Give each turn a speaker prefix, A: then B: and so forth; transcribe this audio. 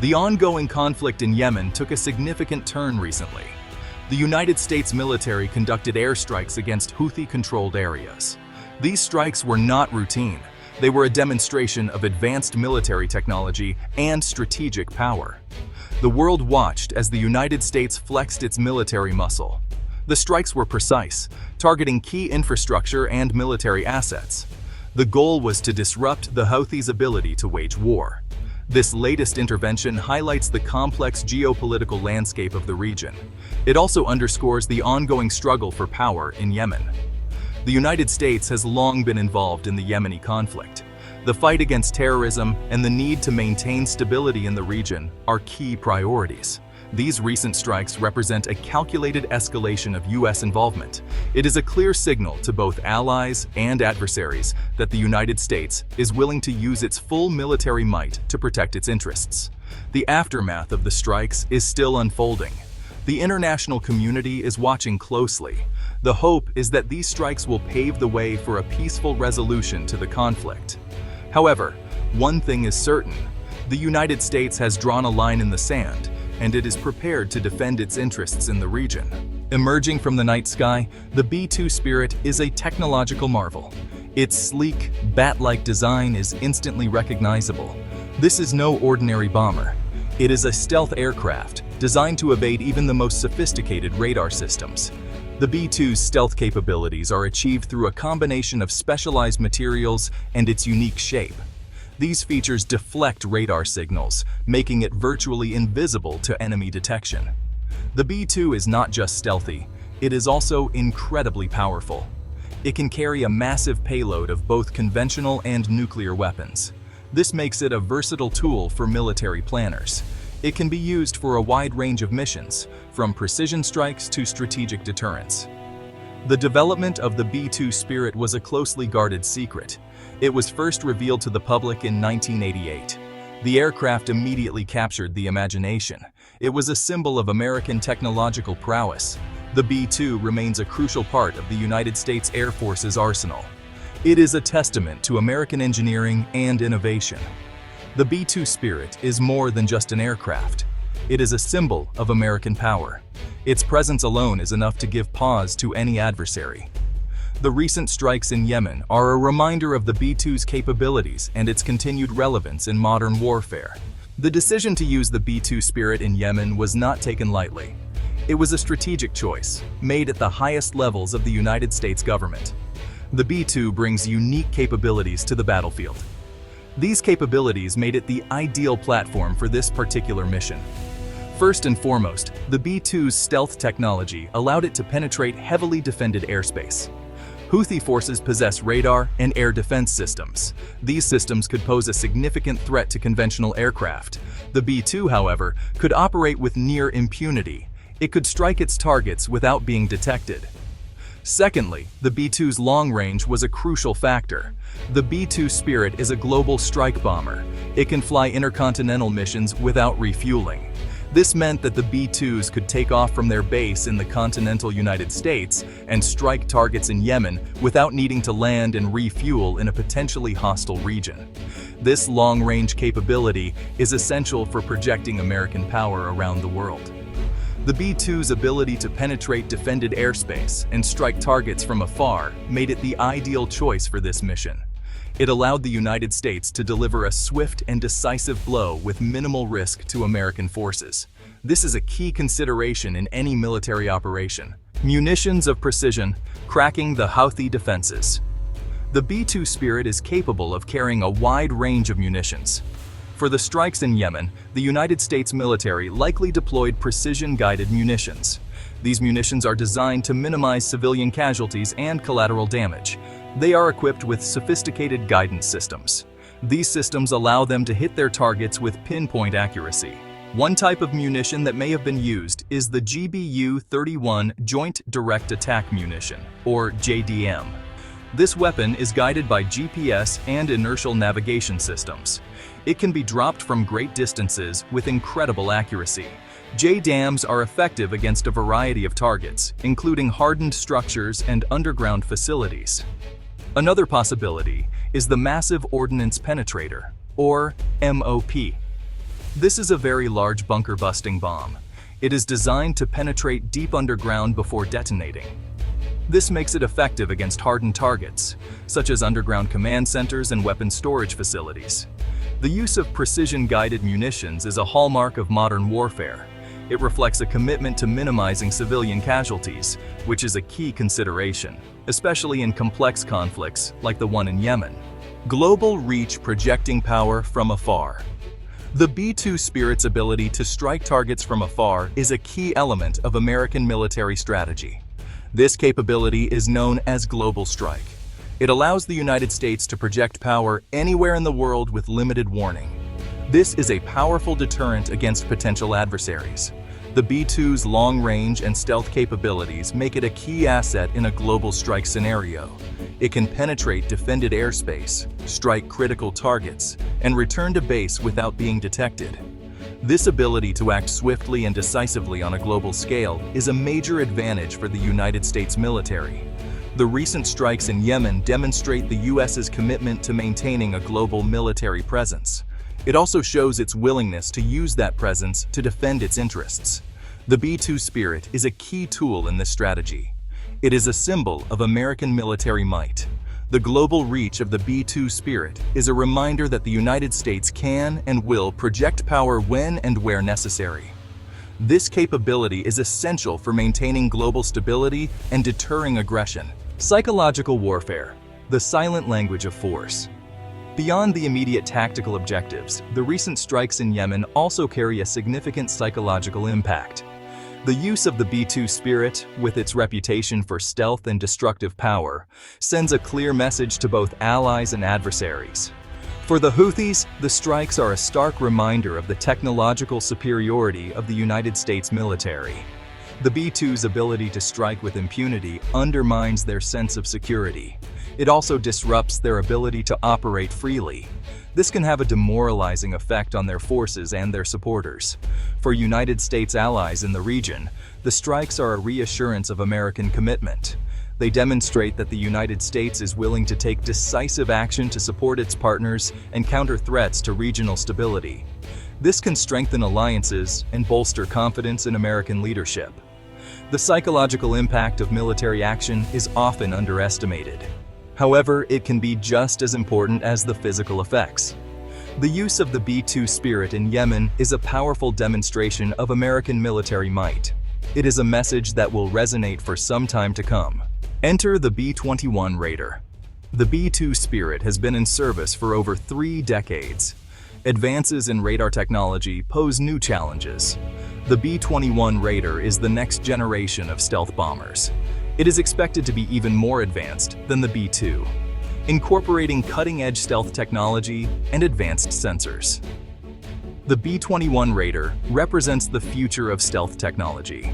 A: The ongoing conflict in Yemen took a significant turn recently. The United States military conducted airstrikes against Houthi-controlled areas. These strikes were not routine. They were a demonstration of advanced military technology and strategic power. The world watched as the United States flexed its military muscle. The strikes were precise, targeting key infrastructure and military assets. The goal was to disrupt the Houthis' ability to wage war. This latest intervention highlights the complex geopolitical landscape of the region. It also underscores the ongoing struggle for power in Yemen. The United States has long been involved in the Yemeni conflict. The fight against terrorism and the need to maintain stability in the region are key priorities. These recent strikes represent a calculated escalation of U.S. involvement. It is a clear signal to both allies and adversaries that the United States is willing to use its full military might to protect its interests. The aftermath of the strikes is still unfolding. The international community is watching closely. The hope is that these strikes will pave the way for a peaceful resolution to the conflict. However, one thing is certain: the United States has drawn a line in the sand, and it is prepared to defend its interests in the region. Emerging from the night sky, the B-2 Spirit is a technological marvel. Its sleek, bat-like design is instantly recognizable. This is no ordinary bomber. It is a stealth aircraft designed to evade even the most sophisticated radar systems. The B-2's stealth capabilities are achieved through a combination of specialized materials and its unique shape. These features deflect radar signals, making it virtually invisible to enemy detection. The B-2 is not just stealthy, it is also incredibly powerful. It can carry a massive payload of both conventional and nuclear weapons. This makes it a versatile tool for military planners. It can be used for a wide range of missions, from precision strikes to strategic deterrence. The development of the B-2 Spirit was a closely guarded secret. It was first revealed to the public in 1988. The aircraft immediately captured the imagination. It was a symbol of American technological prowess. The B-2 remains a crucial part of the United States Air Force's arsenal. It is a testament to American engineering and innovation. The B-2 Spirit is more than just an aircraft. It is a symbol of American power. Its presence alone is enough to give pause to any adversary. The recent strikes in Yemen are a reminder of the B-2's capabilities and its continued relevance in modern warfare. The decision to use the B-2 Spirit in Yemen was not taken lightly. It was a strategic choice, made at the highest levels of the United States government. The B-2 brings unique capabilities to the battlefield. These capabilities made it the ideal platform for this particular mission. First and foremost, the B-2's stealth technology allowed it to penetrate heavily defended airspace. Houthi forces possess radar and air defense systems. These systems could pose a significant threat to conventional aircraft. The B-2, however, could operate with near impunity. It could strike its targets without being detected. Secondly, the B-2's long range was a crucial factor. The B-2 Spirit is a global strike bomber. It can fly intercontinental missions without refueling. This meant that the B-2s could take off from their base in the continental United States and strike targets in Yemen without needing to land and refuel in a potentially hostile region. This long-range capability is essential for projecting American power around the world. The B-2's ability to penetrate defended airspace and strike targets from afar made it the ideal choice for this mission. It allowed the United States to deliver a swift and decisive blow with minimal risk to American forces. This is a key consideration in any military operation. Munitions of precision, cracking the Houthi defenses. The B-2 Spirit is capable of carrying a wide range of munitions. For the strikes in Yemen, the United States military likely deployed precision-guided munitions. These munitions are designed to minimize civilian casualties and collateral damage. They are equipped with sophisticated guidance systems. These systems allow them to hit their targets with pinpoint accuracy. One type of munition that may have been used is the GBU-31 Joint Direct Attack Munition, or JDM. This weapon is guided by GPS and inertial navigation systems. It can be dropped from great distances with incredible accuracy. JDAMs are effective against a variety of targets, including hardened structures and underground facilities. Another possibility is the Massive Ordnance Penetrator, or MOP. This is a very large bunker-busting bomb. It is designed to penetrate deep underground before detonating. This makes it effective against hardened targets, such as underground command centers and weapons storage facilities. The use of precision-guided munitions is a hallmark of modern warfare. It reflects a commitment to minimizing civilian casualties, which is a key consideration, especially in complex conflicts like the one in Yemen. Global reach projecting power from afar. The B-2 Spirit's ability to strike targets from afar is a key element of American military strategy. This capability is known as global strike. It allows the United States to project power anywhere in the world with limited warning. This is a powerful deterrent against potential adversaries. The B-2's long range and stealth capabilities make it a key asset in a global strike scenario. It can penetrate defended airspace, strike critical targets, and return to base without being detected. This ability to act swiftly and decisively on a global scale is a major advantage for the United States military. The recent strikes in Yemen demonstrate the U.S.'s commitment to maintaining a global military presence. It also shows its willingness to use that presence to defend its interests. The B-2 Spirit is a key tool in this strategy. It is a symbol of American military might. The global reach of the B-2 Spirit is a reminder that the United States can and will project power when and where necessary. This capability is essential for maintaining global stability and deterring aggression. Psychological warfare, the silent language of force. Beyond the immediate tactical objectives, the recent strikes in Yemen also carry a significant psychological impact. The use of the B-2 Spirit, with its reputation for stealth and destructive power, sends a clear message to both allies and adversaries. For the Houthis, the strikes are a stark reminder of the technological superiority of the United States military. The B-2's ability to strike with impunity undermines their sense of security. It also disrupts their ability to operate freely. This can have a demoralizing effect on their forces and their supporters. For United States allies in the region, the strikes are a reassurance of American commitment. They demonstrate that the United States is willing to take decisive action to support its partners and counter threats to regional stability. This can strengthen alliances and bolster confidence in American leadership. The psychological impact of military action is often underestimated. However, it can be just as important as the physical effects. The use of the B-2 Spirit in Yemen is a powerful demonstration of American military might. It is a message that will resonate for some time to come. Enter the B-21 Raider. The B-2 Spirit has been in service for over 3 decades. Advances in radar technology pose new challenges. The B-21 Raider is the next generation of stealth bombers. It is expected to be even more advanced than the B-2, incorporating cutting-edge stealth technology and advanced sensors. The B-21 Raider represents the future of stealth technology.